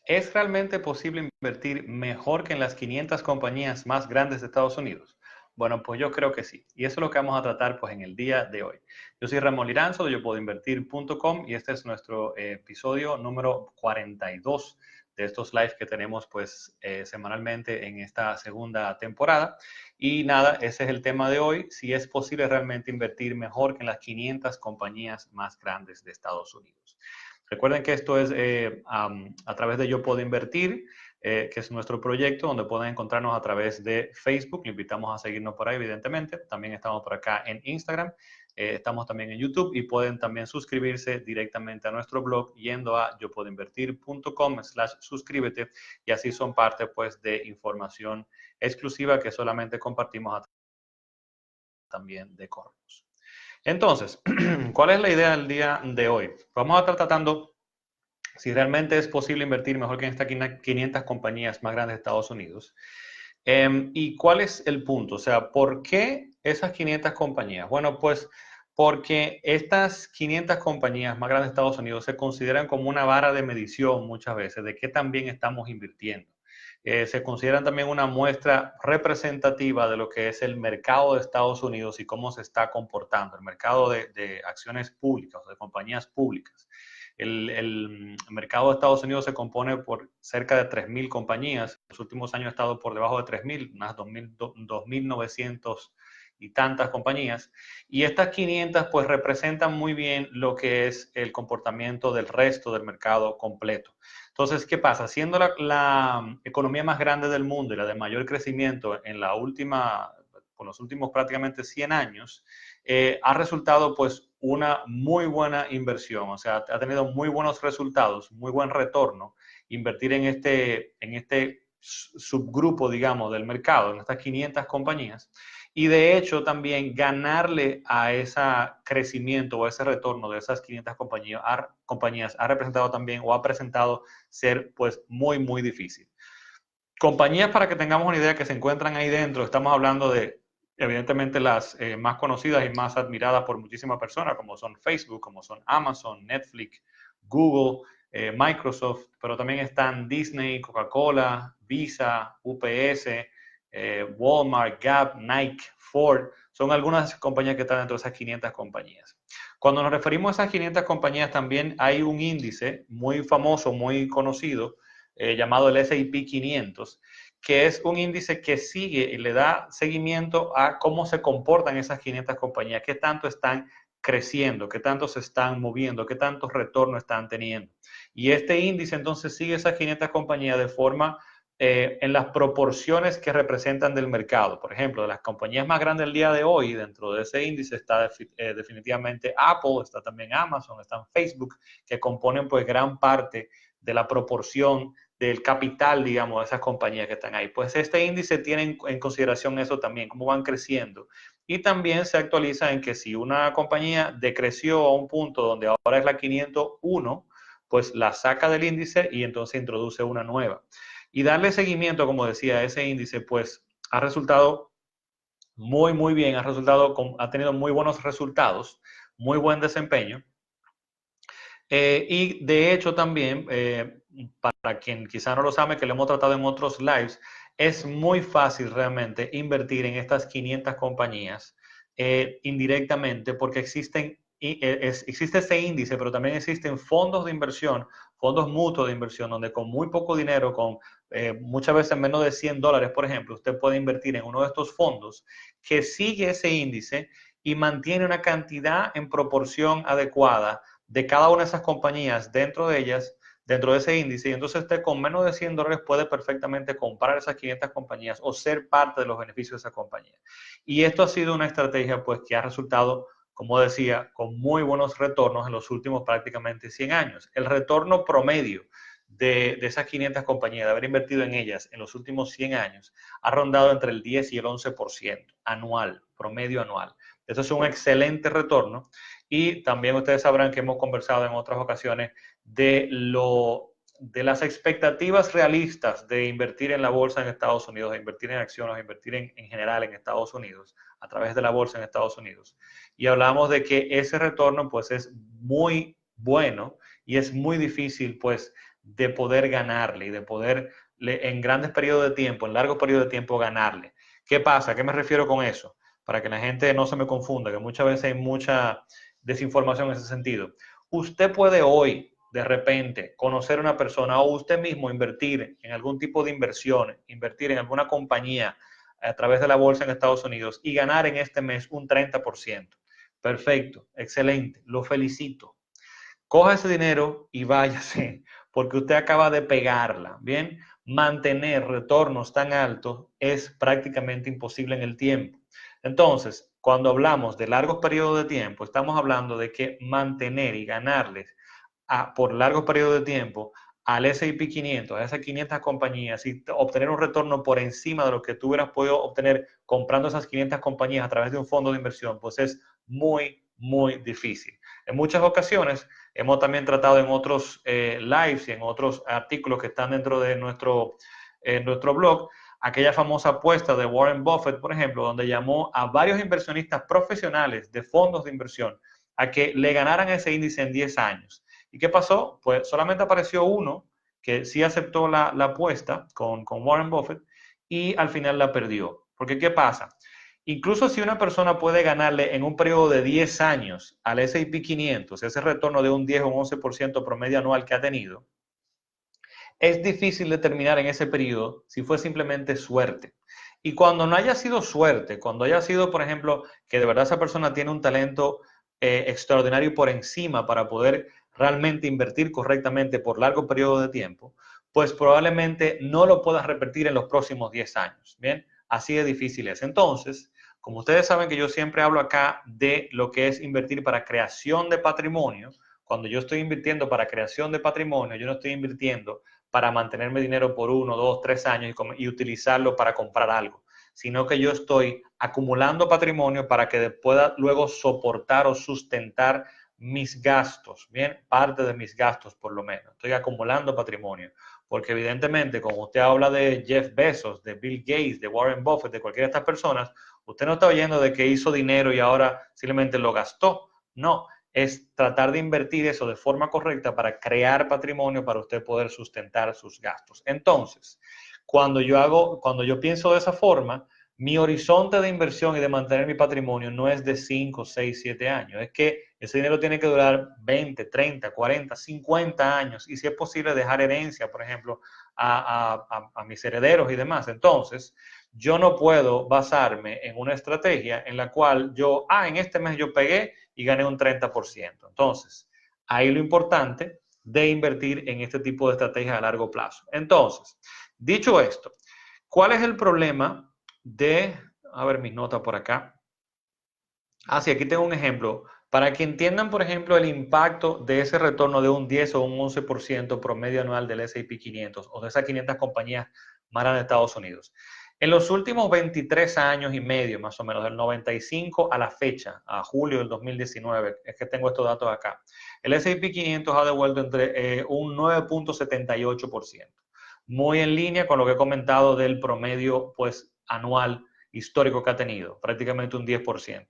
¿Es realmente posible invertir mejor que en las 500 compañías más grandes de Estados Unidos? Bueno, pues yo creo que sí. Y eso es lo que vamos a tratar pues en el día de hoy. Yo soy Ramón Liranzo de YoPuedoInvertir.com y este es nuestro episodio número 42 de estos lives que tenemos pues semanalmente en esta segunda temporada. Y nada, ese es el tema de hoy, si es posible realmente invertir mejor que en las 500 compañías más grandes de Estados Unidos. Recuerden que esto es a través de Yo Puedo Invertir, que es nuestro proyecto donde pueden encontrarnos a través de Facebook. Le invitamos a seguirnos por ahí, evidentemente. También estamos por acá en Instagram. Estamos también en YouTube y pueden también suscribirse directamente a nuestro blog yendo a yopuedoinvertir.com/suscríbete y así son parte pues de información exclusiva que solamente compartimos a través también de correos. Entonces, ¿cuál es la idea del día de hoy? Vamos a estar tratando si realmente es posible invertir mejor que en estas 500 compañías más grandes de Estados Unidos. ¿Y cuál es el punto? O sea, ¿por qué esas 500 compañías? Bueno, pues porque estas 500 compañías más grandes de Estados Unidos se consideran como una vara de medición muchas veces de qué tan bien estamos invirtiendo. Se consideran también una muestra representativa de lo que es el mercado de Estados Unidos y cómo se está comportando, el mercado de acciones públicas o de compañías públicas. El mercado de Estados Unidos se compone por cerca de 3.000 compañías. En los últimos años ha estado por debajo de 3.000, unas 2.900 y tantas compañías. Y estas 500 pues representan muy bien lo que es el comportamiento del resto del mercado completo. Entonces, ¿qué pasa? Siendo la economía más grande del mundo y la de mayor crecimiento en la última, por los últimos prácticamente 100 años, ha resultado pues una muy buena inversión, o sea, ha tenido muy buenos resultados, muy buen retorno, invertir en este subgrupo, digamos, del mercado, en estas 500 compañías, y de hecho también ganarle a ese crecimiento o a ese retorno de esas 500 compañías ha representado también o ha presentado ser pues muy, muy difícil. Compañías, para que tengamos una idea, que se encuentran ahí dentro, estamos hablando de evidentemente las más conocidas y más admiradas por muchísimas personas, como son Facebook, como son Amazon, Netflix, Google, Microsoft, pero también están Disney, Coca-Cola, Visa, UPS, Walmart, Gap, Nike, Ford. Son algunas compañías que están dentro de esas 500 compañías. Cuando nos referimos a esas 500 compañías, también hay un índice muy famoso, muy conocido, llamado el S&P 500, que es un índice que sigue y le da seguimiento a cómo se comportan esas 500 compañías, qué tanto están creciendo, qué tanto se están moviendo, qué tantos retornos están teniendo. Y este índice entonces sigue esas 500 compañías de forma en las proporciones que representan del mercado. Por ejemplo, de las compañías más grandes del día de hoy, dentro de ese índice está definitivamente Apple, está también Amazon, están Facebook, que componen pues gran parte de la proporción del capital, digamos, de esas compañías que están ahí. Pues este índice tiene en consideración eso también, cómo van creciendo. Y también se actualiza en que si una compañía decreció a un punto donde ahora es la 501, pues la saca del índice y entonces introduce una nueva. Y darle seguimiento, como decía, a ese índice, pues ha resultado muy, muy bien, ha tenido muy buenos resultados, muy buen desempeño. Y de hecho también, para quien quizá no lo sabe, que lo hemos tratado en otros lives, es muy fácil realmente invertir en estas 500 compañías indirectamente porque existe ese índice, pero también existen fondos de inversión, fondos mutuos de inversión, donde con muy poco dinero, con muchas veces menos de $100, por ejemplo, usted puede invertir en uno de estos fondos que sigue ese índice y mantiene una cantidad en proporción adecuada de cada una de esas compañías dentro de ellas, dentro de ese índice, y entonces usted con menos de $100 puede perfectamente comprar esas 500 compañías o ser parte de los beneficios de esa compañía. Y esto ha sido una estrategia pues que ha resultado, como decía, con muy buenos retornos en los últimos prácticamente 100 años. El retorno promedio de esas 500 compañías, de haber invertido en ellas en los últimos 100 años, ha rondado entre el 10 y el 11% anual, promedio anual. Eso es un excelente retorno. Y también ustedes sabrán que hemos conversado en otras ocasiones de las expectativas realistas de invertir en la bolsa en Estados Unidos, de invertir en acciones, de invertir en general en Estados Unidos, a través de la bolsa en Estados Unidos. Y hablamos de que ese retorno pues es muy bueno y es muy difícil pues de poder ganarle y de poder en grandes periodos de tiempo, en largos periodos de tiempo, ganarle. ¿Qué pasa? ¿A qué me refiero con eso? Para que la gente no se me confunda, que muchas veces hay mucha desinformación en ese sentido. Usted puede hoy, de repente, conocer a una persona o usted mismo invertir en algún tipo de inversión, invertir en alguna compañía a través de la bolsa en Estados Unidos y ganar en este mes un 30%. Perfecto, excelente, lo felicito. Coja ese dinero y váyase, porque usted acaba de pegarla, ¿bien? Mantener retornos tan altos es prácticamente imposible en el tiempo. Entonces, cuando hablamos de largos periodos de tiempo, estamos hablando de que mantener y ganarles por largos periodos de tiempo al S&P 500, a esas 500 compañías y obtener un retorno por encima de lo que tú hubieras podido obtener comprando esas 500 compañías a través de un fondo de inversión, pues es muy, muy difícil. En muchas ocasiones hemos también tratado en otros lives y en otros artículos que están dentro de nuestro blog, aquella famosa apuesta de Warren Buffett, por ejemplo, donde llamó a varios inversionistas profesionales de fondos de inversión a que le ganaran ese índice en 10 años. ¿Y qué pasó? Pues solamente apareció uno que sí aceptó la apuesta con Warren Buffett y al final la perdió. Porque ¿qué pasa? Incluso si una persona puede ganarle en un periodo de 10 años al S&P 500, ese retorno de un 10 o un 11% promedio anual que ha tenido, es difícil determinar en ese periodo si fue simplemente suerte. Y cuando no haya sido suerte, cuando haya sido, por ejemplo, que de verdad esa persona tiene un talento extraordinario por encima para poder realmente invertir correctamente por largo periodo de tiempo, pues probablemente no lo puedas repetir en los próximos 10 años. Bien, así de difícil es. Entonces, como ustedes saben que yo siempre hablo acá de lo que es invertir para creación de patrimonio, cuando yo estoy invirtiendo para creación de patrimonio, yo no estoy invirtiendo para mantenerme dinero por 1, 2, 3 años y utilizarlo para comprar algo, sino que yo estoy acumulando patrimonio para que pueda luego soportar o sustentar mis gastos, bien, parte de mis gastos por lo menos. Estoy acumulando patrimonio, porque evidentemente, como usted habla de Jeff Bezos, de Bill Gates, de Warren Buffett, de cualquiera de estas personas, usted no está oyendo de que hizo dinero y ahora simplemente lo gastó. No, es tratar de invertir eso de forma correcta para crear patrimonio para usted poder sustentar sus gastos. Entonces, cuando yo pienso de esa forma, mi horizonte de inversión y de mantener mi patrimonio no es de 5, 6, 7 años. Es que ese dinero tiene que durar 20, 30, 40, 50 años. Y si es posible dejar herencia, por ejemplo, a mis herederos y demás. Entonces, yo no puedo basarme en una estrategia en la cual en este mes yo pegué y gané un 30%. Entonces, ahí lo importante de invertir en este tipo de estrategias a largo plazo. Entonces, dicho esto, ¿cuál es el problema a ver mis notas por acá? Sí, aquí tengo un ejemplo. Para que entiendan, por ejemplo, el impacto de ese retorno de un 10 o un 11% promedio anual del S&P 500 o de esas 500 compañías más grandes de Estados Unidos. En los últimos 23 años y medio, más o menos, del 95 a la fecha, a julio del 2019, es que tengo estos datos acá, el S&P 500 ha devuelto entre un 9.78%, muy en línea con lo que he comentado del promedio pues, anual histórico que ha tenido, prácticamente un 10%.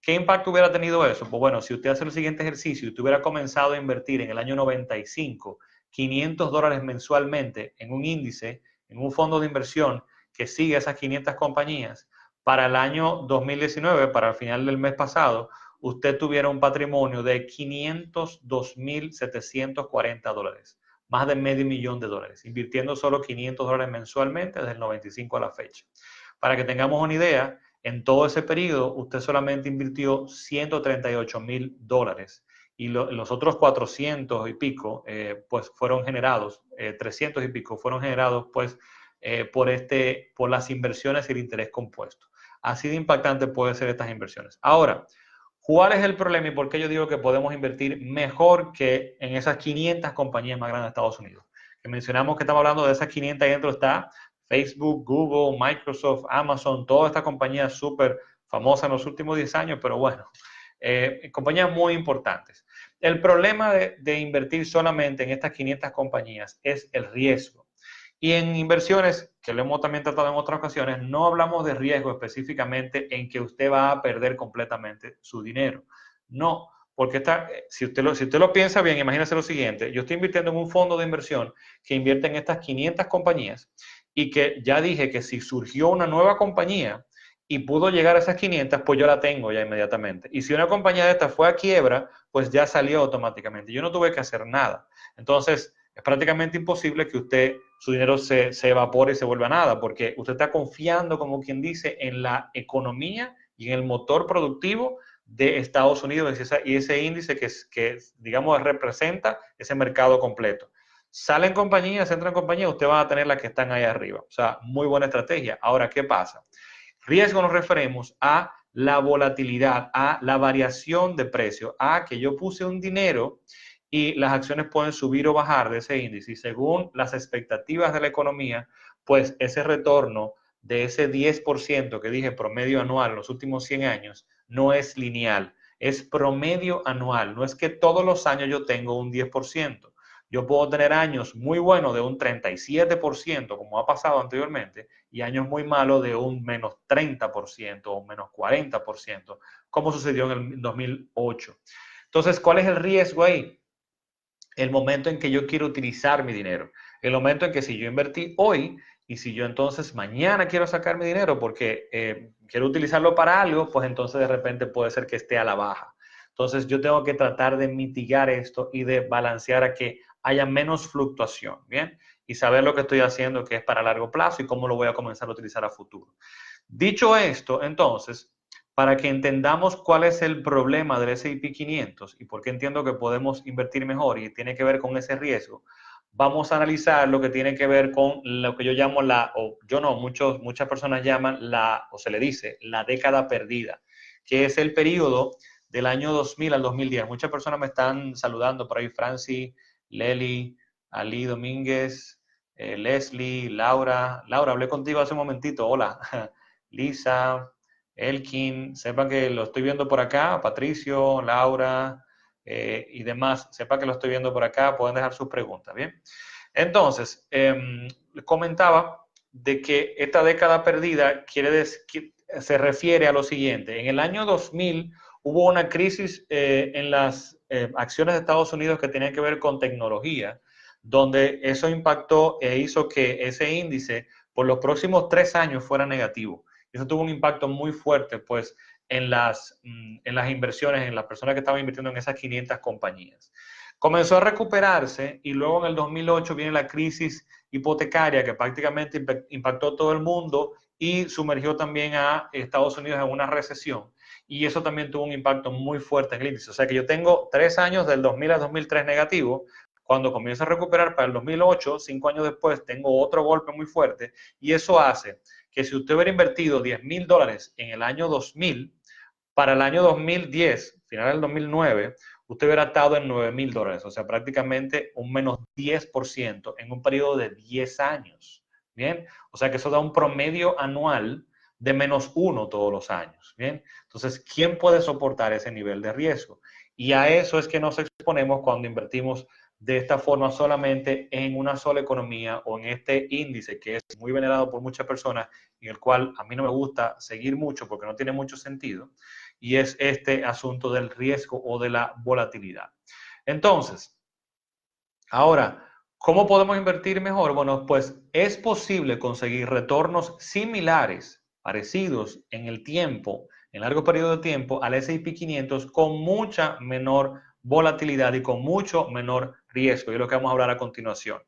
¿Qué impacto hubiera tenido eso? Pues bueno, si usted hace el siguiente ejercicio y usted hubiera comenzado a invertir en el año 95 $500 mensualmente en un índice, en un fondo de inversión que sigue esas 500 compañías, para el año 2019, para el final del mes pasado, usted tuviera un patrimonio de $502.740, más de $500,000, invirtiendo solo $500 mensualmente desde el 95 a la fecha. Para que tengamos una idea, en todo ese periodo usted solamente invirtió $138,000 y los otros 400 y pico pues fueron generados, 300 y pico fueron generados pues por las inversiones y el interés compuesto. Así de impactante pueden ser estas inversiones. Ahora, ¿cuál es el problema y por qué yo digo que podemos invertir mejor que en esas 500 compañías más grandes de Estados Unidos? Que mencionamos que estamos hablando de esas 500 y dentro está Facebook, Google, Microsoft, Amazon, todas estas compañías súper famosas en los últimos 10 años, pero bueno, compañías muy importantes. El problema de invertir solamente en estas 500 compañías es el riesgo. Y en inversiones, que lo hemos también tratado en otras ocasiones, no hablamos de riesgo específicamente en que usted va a perder completamente su dinero. No, porque si usted lo piensa bien, imagínese lo siguiente, yo estoy invirtiendo en un fondo de inversión que invierte en estas 500 compañías y que ya dije que si surgió una nueva compañía y pudo llegar a esas 500, pues yo la tengo ya inmediatamente. Y si una compañía de estas fue a quiebra, pues ya salió automáticamente. Yo no tuve que hacer nada. Entonces, es prácticamente imposible que su dinero se evapore y se vuelva nada, porque usted está confiando, como quien dice, en la economía y en el motor productivo de Estados Unidos y ese índice que, digamos, representa ese mercado completo. Salen compañías, entran compañías, usted va a tener las que están ahí arriba. O sea, muy buena estrategia. Ahora, ¿qué pasa? Riesgo nos referimos a la volatilidad, a la variación de precio, a que yo puse un dinero y las acciones pueden subir o bajar de ese índice y según las expectativas de la economía, pues ese retorno de ese 10% que dije promedio anual en los últimos 100 años no es lineal, es promedio anual, no es que todos los años yo tengo un 10%. Yo puedo tener años muy buenos de un 37%, como ha pasado anteriormente, y años muy malos de un menos 30% o menos 40%, como sucedió en el 2008. Entonces, ¿cuál es el riesgo ahí? El momento en que yo quiero utilizar mi dinero. El momento en que si yo invertí hoy y si yo entonces mañana quiero sacar mi dinero porque quiero utilizarlo para algo, pues entonces de repente puede ser que esté a la baja. Entonces yo tengo que tratar de mitigar esto y de balancear a que haya menos fluctuación, ¿bien? Y saber lo que estoy haciendo que es para largo plazo y cómo lo voy a comenzar a utilizar a futuro. Dicho esto, entonces, para que entendamos cuál es el problema del S&P 500 y por qué entiendo que podemos invertir mejor y tiene que ver con ese riesgo, vamos a analizar lo que tiene que ver con lo que yo llamo o yo no, muchas personas llaman o se le dice, la década perdida, que es el periodo del año 2000 al 2010. Muchas personas me están saludando por ahí, Franci, Leli, Ali Domínguez, Leslie, Laura. Laura, hablé contigo hace un momentito, hola. Lisa, Elkin, sepan que lo estoy viendo por acá, Patricio, Laura y demás, sepan que lo estoy viendo por acá, pueden dejar sus preguntas, ¿bien? Entonces, comentaba de que esta década perdida se refiere a lo siguiente. En el año 2000 hubo una crisis en las acciones de Estados Unidos que tenía que ver con tecnología, donde eso impactó e hizo que ese índice por los próximos 3 años fuera negativo. Eso tuvo un impacto muy fuerte, pues, en las inversiones, en las personas que estaban invirtiendo en esas 500 compañías. Comenzó a recuperarse y luego en el 2008 viene la crisis hipotecaria que prácticamente impactó todo el mundo y sumergió también a Estados Unidos en una recesión. Y eso también tuvo un impacto muy fuerte en el índice. O sea que yo tengo 3 años del 2000 al 2003 negativo. Cuando comienza a recuperar para el 2008, 5 años después, tengo otro golpe muy fuerte y eso hace que si usted hubiera invertido $10,000 en el año 2000, para el año 2010, final del 2009, usted hubiera estado en $9,000, o sea, prácticamente un menos 10% en un periodo de 10 años. Bien, o sea que eso da un promedio anual de -1 todos los años. Bien, entonces, ¿quién puede soportar ese nivel de riesgo? Y a eso es que nos exponemos cuando invertimos de esta forma solamente en una sola economía o en este índice que es muy venerado por muchas personas y el cual a mí no me gusta seguir mucho porque no tiene mucho sentido, y es este asunto del riesgo o de la volatilidad. Entonces, ahora, ¿cómo podemos invertir mejor? Bueno, pues es posible conseguir retornos similares, parecidos en el tiempo, en largo periodo de tiempo, al S&P 500 con mucha menor volatilidad y con mucho menor riesgo, y es lo que vamos a hablar a continuación.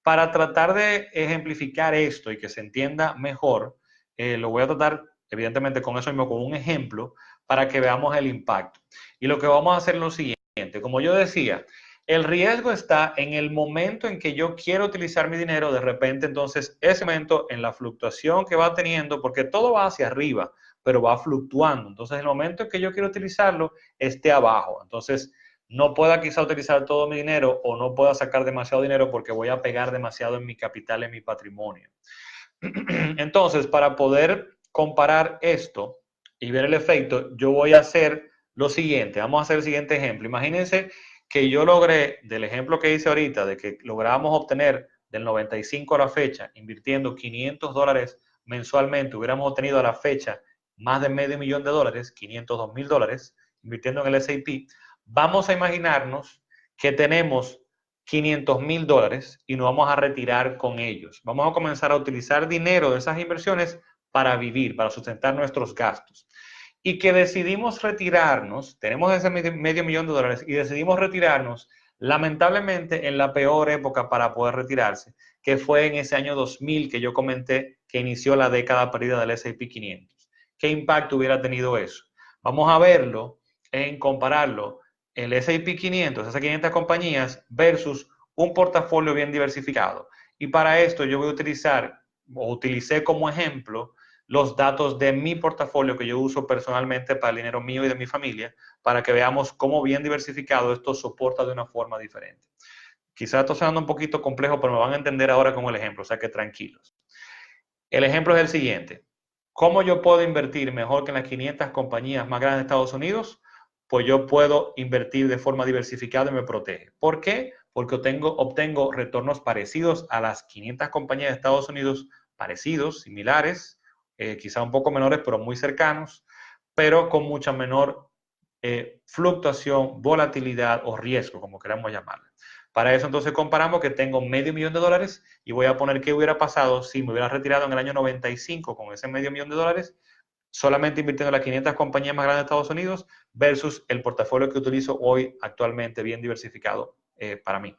Para tratar de ejemplificar esto y que se entienda mejor, lo voy a tratar, evidentemente, con eso mismo, con un ejemplo, para que veamos el impacto. Y lo que vamos a hacer es lo siguiente, como yo decía, el riesgo está en el momento en que yo quiero utilizar mi dinero, de repente entonces ese momento en la fluctuación que va teniendo, porque todo va hacia arriba, pero va fluctuando. Entonces el momento en que yo quiero utilizarlo esté abajo. Entonces no pueda quizá utilizar todo mi dinero o no pueda sacar demasiado dinero porque voy a pegar demasiado en mi capital, en mi patrimonio. Entonces, para poder comparar esto y ver el efecto, yo voy a hacer lo siguiente. Vamos a hacer el siguiente ejemplo. Imagínense que yo logré, del ejemplo que hice ahorita, de que logramos obtener del 95 a la fecha, invirtiendo $500 mensualmente, hubiéramos obtenido a la fecha más de $500,000, $502,000, invirtiendo en el S&P. Vamos a imaginarnos que tenemos $500,000 y nos vamos a retirar con ellos. Vamos a comenzar a utilizar dinero de esas inversiones para vivir, para sustentar nuestros gastos. Y que decidimos retirarnos, tenemos ese medio millón de dólares y decidimos retirarnos, lamentablemente, en la peor época para poder retirarse, que fue en ese año 2000 que yo comenté que inició la década perdida del S&P 500. ¿Qué impacto hubiera tenido eso? Vamos a verlo en compararlo el S&P 500, esas 500 compañías, versus un portafolio bien diversificado. Y para esto yo voy a utilizar, o utilicé como ejemplo, los datos de mi portafolio que yo uso personalmente para el dinero mío y de mi familia, para que veamos cómo bien diversificado esto soporta de una forma diferente. Quizás esto suena un poquito complejo, pero me van a entender ahora con el ejemplo, o sea que tranquilos. El ejemplo es el siguiente. ¿Cómo yo puedo invertir mejor que en las 500 compañías más grandes de Estados Unidos? Pues yo puedo invertir de forma diversificada y me protege. ¿Por qué? Porque obtengo retornos parecidos a las 500 compañías de Estados Unidos, parecidos, similares, quizá un poco menores, pero muy cercanos, pero con mucha menor fluctuación, volatilidad o riesgo, como queramos llamarlo. Para eso entonces comparamos que tengo $500,000 y voy a poner qué hubiera pasado si me hubiera retirado en el año 95 con ese $500,000, solamente invirtiendo en las 500 compañías más grandes de Estados Unidos versus el portafolio que utilizo hoy actualmente bien diversificado para mí.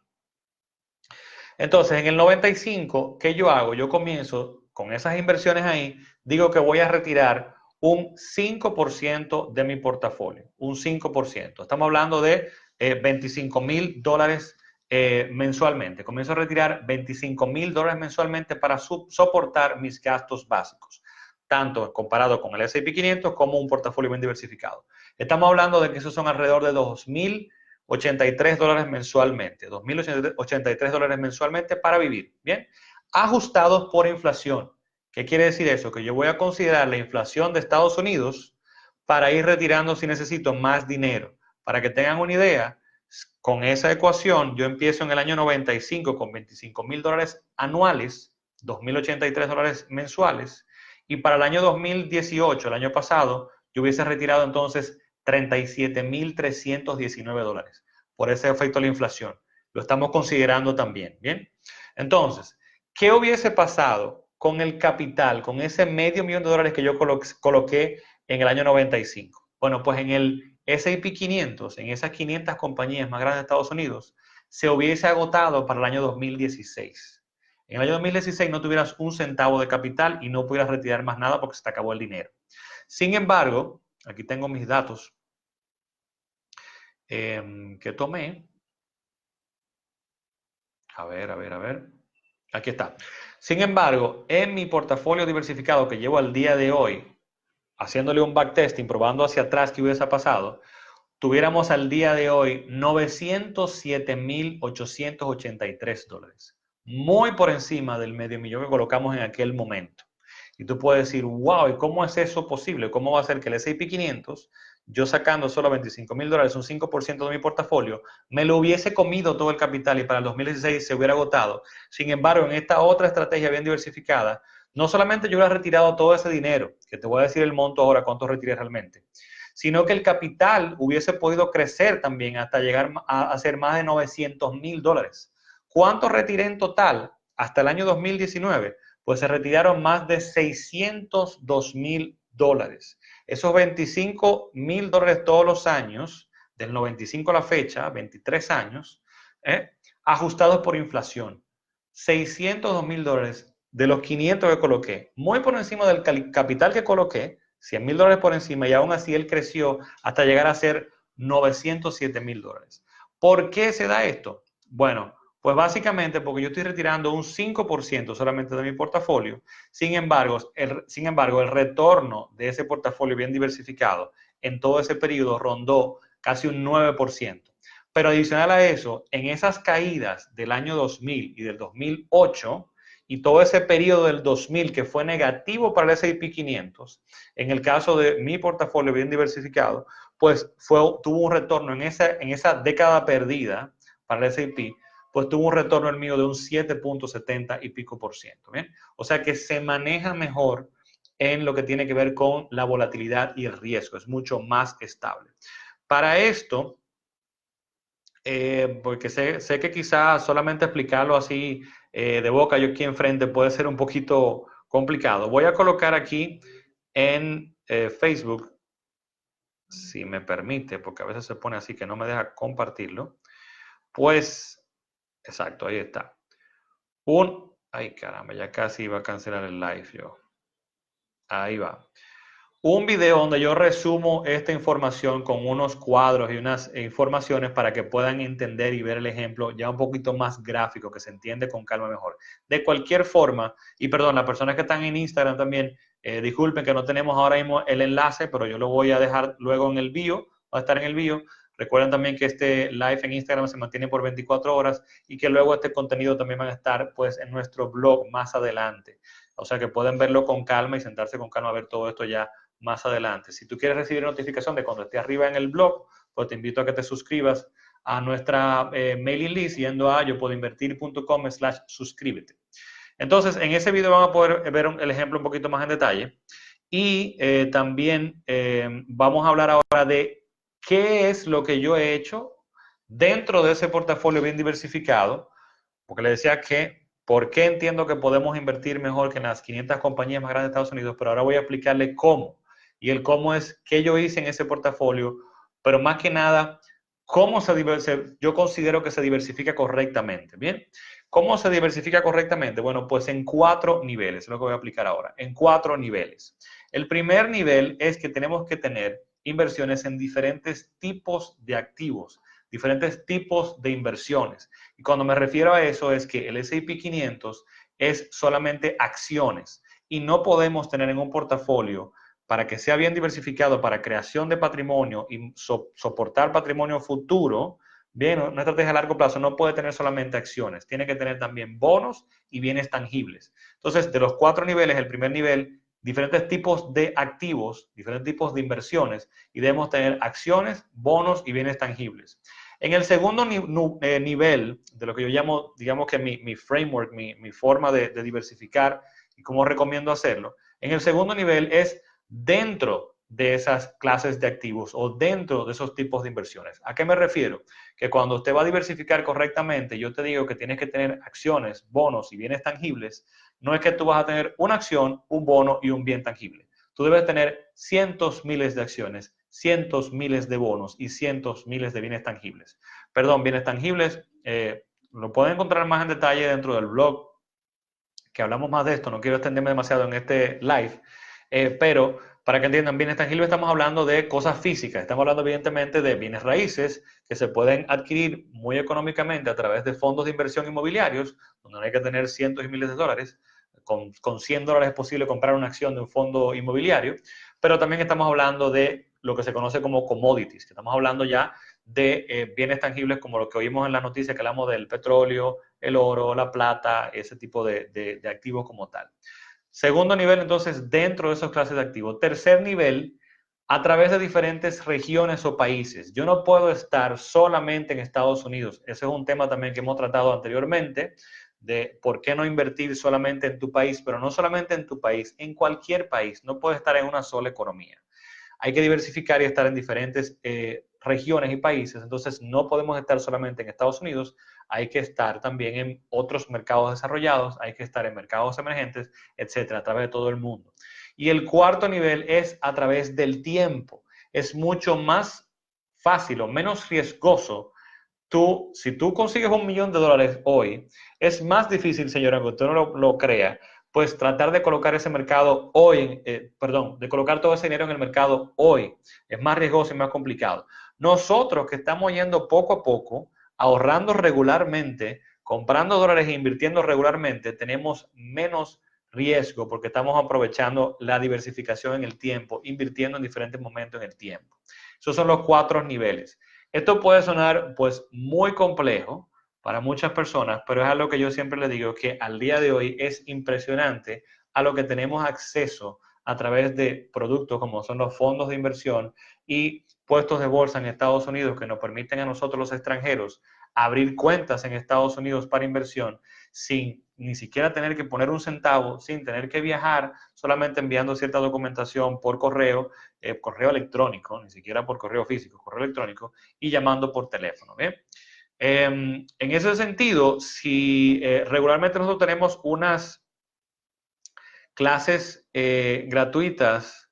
Entonces, en el 95, ¿qué yo hago? Yo comienzo con esas inversiones ahí, digo que voy a retirar un 5% de mi portafolio, un 5%. Estamos hablando de $25,000 mensualmente. Comienzo a retirar $25,000 mensualmente para soportar mis gastos básicos, tanto comparado con el S&P 500 como un portafolio bien diversificado. Estamos hablando de que esos son alrededor de $2,083 mensualmente, $2,083 mensualmente para vivir, ¿bien? Ajustados por inflación. ¿Qué quiere decir eso? Que yo voy a considerar la inflación de Estados Unidos para ir retirando si necesito más dinero. Para que tengan una idea, con esa ecuación yo empiezo en el año 95 con $25,000 anuales, $2,083 mensuales, y para el año 2018, el año pasado, yo hubiese retirado entonces $37,319 por ese efecto de la inflación. Lo estamos considerando también, ¿bien? Entonces, ¿qué hubiese pasado con el capital, con ese $500,000 que yo coloqué en el año 95? Bueno, pues en el S&P 500, en esas 500 compañías más grandes de Estados Unidos, se hubiese agotado para el año 2016. En el año 2016 no tuvieras un centavo de capital y no pudieras retirar más nada porque se te acabó el dinero. Sin embargo, aquí tengo mis datos que tomé. A ver. Aquí está. Sin embargo, en mi portafolio diversificado que llevo al día de hoy, haciéndole un backtesting, probando hacia atrás qué hubiese pasado, tuviéramos al día de hoy $907,883. Muy por encima del $500,000 que colocamos en aquel momento. Y tú puedes decir, wow, ¿y cómo es eso posible? ¿Cómo va a ser que el S&P 500, yo sacando solo $25,000, un 5% de mi portafolio, me lo hubiese comido todo el capital y para el 2016 se hubiera agotado? Sin embargo, en esta otra estrategia bien diversificada, no solamente yo hubiera retirado todo ese dinero, que te voy a decir el monto ahora, cuánto retiré realmente, sino que el capital hubiese podido crecer también hasta llegar a ser más de $900,000. ¿Cuánto retiré en total hasta el año 2019? Pues se retiraron más de $602,000. Esos $25,000 todos los años, del 95 a la fecha, 23 años, ajustados por inflación. $602,000 de los 500 que coloqué, muy por encima del capital que coloqué, $100,000 por encima, y aún así él creció hasta llegar a ser $907,000. ¿Por qué se da esto? Bueno, pues básicamente porque yo estoy retirando un 5% solamente de mi portafolio. Sin embargo, el retorno de ese portafolio bien diversificado en todo ese periodo rondó casi un 9%. Pero adicional a eso, en esas caídas del año 2000 y del 2008, y todo ese periodo del 2000 que fue negativo para el S&P 500, en el caso de mi portafolio bien diversificado, pues tuvo un retorno en esa década perdida para el S&P, pues tuvo un retorno el mío de un 7.70 y pico por ciento. ¿Bien? O sea que se maneja mejor en lo que tiene que ver con la volatilidad y el riesgo, es mucho más estable. Para esto, porque sé que quizás solamente explicarlo así de boca yo aquí enfrente puede ser un poquito complicado. Voy a colocar aquí en Facebook, si me permite, porque a veces se pone así que no me deja compartirlo. Pues, exacto, ahí está. Ay caramba, ya casi iba a cancelar el live yo. Ahí va. Un video donde yo resumo esta información con unos cuadros y unas informaciones para que puedan entender y ver el ejemplo ya un poquito más gráfico, que se entiende con calma mejor. De cualquier forma, y perdón, las personas que están en Instagram también, disculpen que no tenemos ahora mismo el enlace, pero yo lo voy a dejar luego en el bio, va a estar en el bio. Recuerden también que este live en Instagram se mantiene por 24 horas y que luego este contenido también va a estar pues en nuestro blog más adelante. O sea que pueden verlo con calma y sentarse con calma a ver todo esto ya más adelante. Si tú quieres recibir notificación de cuando esté arriba en el blog, pues te invito a que te suscribas a nuestra mailing list yendo a yopuedoinvertir.com/suscríbete. Entonces, en ese video van a poder ver el ejemplo un poquito más en detalle y también vamos a hablar ahora de qué es lo que yo he hecho dentro de ese portafolio bien diversificado, porque le decía que por qué entiendo que podemos invertir mejor que en las 500 compañías más grandes de Estados Unidos, pero ahora voy a explicarle cómo. Y el cómo es qué yo hice en ese portafolio, pero más que nada, cómo yo considero que se diversifica correctamente. Bien, ¿cómo se diversifica correctamente? Bueno, pues en 4 niveles, es lo que voy a aplicar ahora, en 4 niveles. El primer nivel es que tenemos que tener inversiones en diferentes tipos de activos, diferentes tipos de inversiones. Y cuando me refiero a eso es que el S&P 500 es solamente acciones y no podemos tener en un portafolio para que sea bien diversificado para creación de patrimonio y soportar patrimonio futuro. Bien, una estrategia a largo plazo no puede tener solamente acciones, tiene que tener también bonos y bienes tangibles. Entonces, de los 4 niveles, el primer nivel, diferentes tipos de activos, diferentes tipos de inversiones, y debemos tener acciones, bonos y bienes tangibles. En el segundo nivel de lo que yo llamo, digamos que mi framework, mi forma de diversificar y cómo recomiendo hacerlo, en el segundo nivel es dentro de esas clases de activos o dentro de esos tipos de inversiones. ¿A qué me refiero? Que cuando usted va a diversificar correctamente, yo te digo que tienes que tener acciones, bonos y bienes tangibles. No es que tú vas a tener una acción, un bono y un bien tangible. Tú debes tener cientos miles de acciones, cientos miles de bonos y cientos miles de bienes tangibles. Perdón, bienes tangibles, lo pueden encontrar más en detalle dentro del blog, que hablamos más de esto, no quiero extenderme demasiado en este live, pero para que entiendan, bienes tangibles estamos hablando de cosas físicas, estamos hablando evidentemente de bienes raíces que se pueden adquirir muy económicamente a través de fondos de inversión inmobiliarios, donde no hay que tener cientos y miles de dólares. Con $100 es posible comprar una acción de un fondo inmobiliario, pero también estamos hablando de lo que se conoce como commodities, que estamos hablando ya de bienes tangibles como lo que oímos en la noticia, que hablamos del petróleo, el oro, la plata, ese tipo de activos como tal. Segundo nivel, entonces, dentro de esas clases de activos. Tercer nivel, a través de diferentes regiones o países. Yo no puedo estar solamente en Estados Unidos. Ese es un tema también que hemos tratado anteriormente, de por qué no invertir solamente en tu país, pero no solamente en tu país, en cualquier país. No puedes estar en una sola economía. Hay que diversificar y estar en diferentes regiones y países. Entonces, no podemos estar solamente en Estados Unidos, hay que estar también en otros mercados desarrollados, hay que estar en mercados emergentes, etcétera, a través de todo el mundo. Y el cuarto nivel es a través del tiempo. Es mucho más fácil o menos riesgoso. Si tú consigues $1 millón hoy, es más difícil, señora, que usted no lo crea, pues tratar de colocar ese mercado hoy, perdón, de colocar todo ese dinero en el mercado hoy. Es más riesgoso y más complicado. Nosotros que estamos yendo poco a poco, ahorrando regularmente, comprando dólares e invirtiendo regularmente, tenemos menos riesgo porque estamos aprovechando la diversificación en el tiempo, invirtiendo en diferentes momentos en el tiempo. Esos son los 4 niveles. Esto puede sonar pues muy complejo para muchas personas, pero es algo que yo siempre le digo que al día de hoy es impresionante a lo que tenemos acceso a través de productos como son los fondos de inversión y puestos de bolsa en Estados Unidos que nos permiten a nosotros los extranjeros abrir cuentas en Estados Unidos para inversión sin ni siquiera tener que poner un centavo, sin tener que viajar, solamente enviando cierta documentación por correo electrónico, ni siquiera por correo físico, correo electrónico, y llamando por teléfono. ¿Bien? En ese sentido, si regularmente nosotros tenemos unas clases gratuitas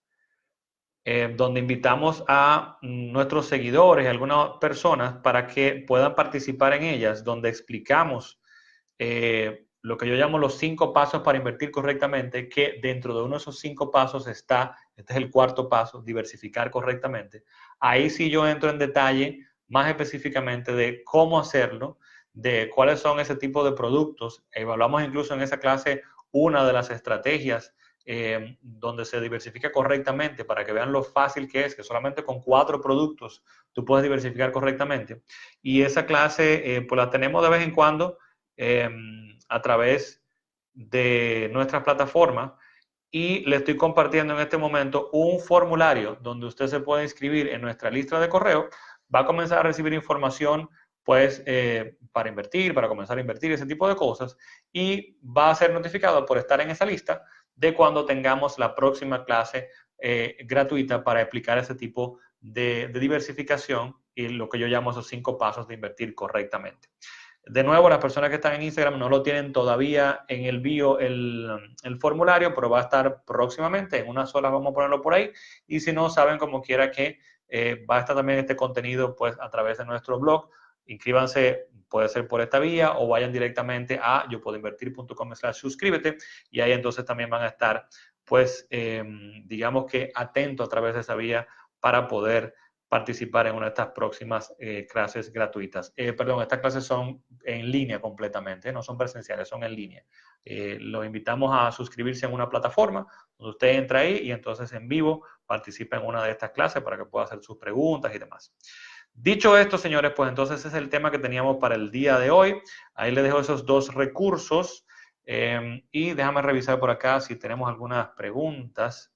donde invitamos a nuestros seguidores, a algunas personas, para que puedan participar en ellas, donde explicamos lo que yo llamo los 5 pasos para invertir correctamente, que dentro de uno de esos 5 pasos está, este es el cuarto paso, diversificar correctamente. Ahí sí yo entro en detalle más específicamente de cómo hacerlo, de cuáles son ese tipo de productos. Evaluamos incluso en esa clase una de las estrategias donde se diversifica correctamente para que vean lo fácil que es, que solamente con 4 productos tú puedes diversificar correctamente. Y esa clase pues la tenemos de vez en cuando a través de nuestras plataformas y le estoy compartiendo en este momento un formulario donde usted se puede inscribir en nuestra lista de correo. Va a comenzar a recibir información pues para invertir, para comenzar a invertir, ese tipo de cosas, y va a ser notificado por estar en esa lista de cuando tengamos la próxima clase gratuita para explicar ese tipo de diversificación y lo que yo llamo esos 5 pasos de invertir correctamente. De nuevo, las personas que están en Instagram no lo tienen todavía en el bio el formulario, pero va a estar próximamente, en unas horas vamos a ponerlo por ahí, y si no, saben como quiera que va a estar también este contenido pues a través de nuestro blog. Inscríbanse, puede ser por esta vía o vayan directamente a yopuedoinvertir.com/suscríbete y ahí entonces también van a estar pues digamos que atentos a través de esa vía para poder participar en una de estas próximas clases gratuitas. Perdón, estas clases son en línea completamente, no son presenciales, son en línea. Los invitamos a suscribirse en una plataforma donde usted entra ahí y entonces en vivo participa en una de estas clases para que pueda hacer sus preguntas y demás. Dicho esto, señores, pues entonces ese es el tema que teníamos para el día de hoy. Ahí les dejo esos 2 recursos y déjame revisar por acá si tenemos algunas preguntas.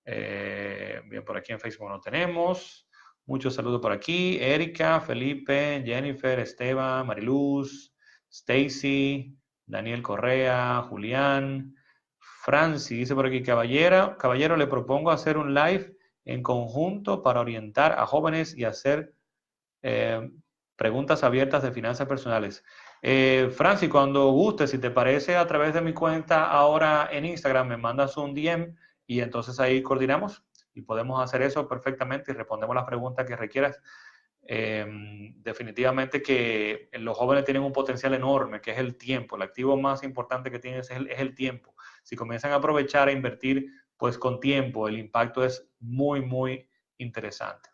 Bien, por aquí en Facebook no tenemos. Muchos saludos por aquí. Erika, Felipe, Jennifer, Esteban, Mariluz, Stacy, Daniel Correa, Julián, Francis, dice por aquí, caballero, le propongo hacer un live en conjunto para orientar a jóvenes y hacer preguntas abiertas de finanzas personales. Francis, cuando guste, si te parece, a través de mi cuenta ahora en Instagram, me mandas un DM y entonces ahí coordinamos y podemos hacer eso perfectamente y respondemos las preguntas que requieras. Definitivamente que los jóvenes tienen un potencial enorme, que es el tiempo. El activo más importante que tienen es el tiempo. Si comienzan a aprovechar e invertir, pues con tiempo, el impacto es muy, muy interesante.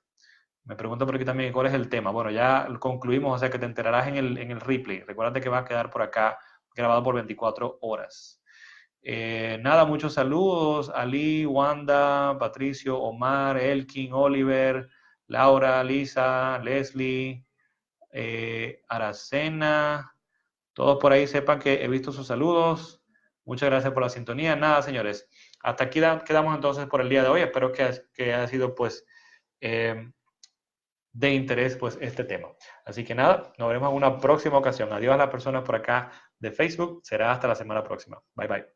Me pregunto por aquí también cuál es el tema. Bueno, ya concluimos, o sea que te enterarás en el replay. Recuerda que va a quedar por acá grabado por 24 horas. Nada, muchos saludos. Ali, Wanda, Patricio, Omar, Elkin, Oliver, Laura, Lisa, Leslie, Aracena. Todos por ahí sepan que he visto sus saludos. Muchas gracias por la sintonía. Nada, señores. Hasta aquí quedamos entonces por el día de hoy. Espero que haya sido pues de interés pues este tema. Así que nada, nos veremos en una próxima ocasión. Adiós a las personas por acá de Facebook. Será hasta la semana próxima. Bye bye.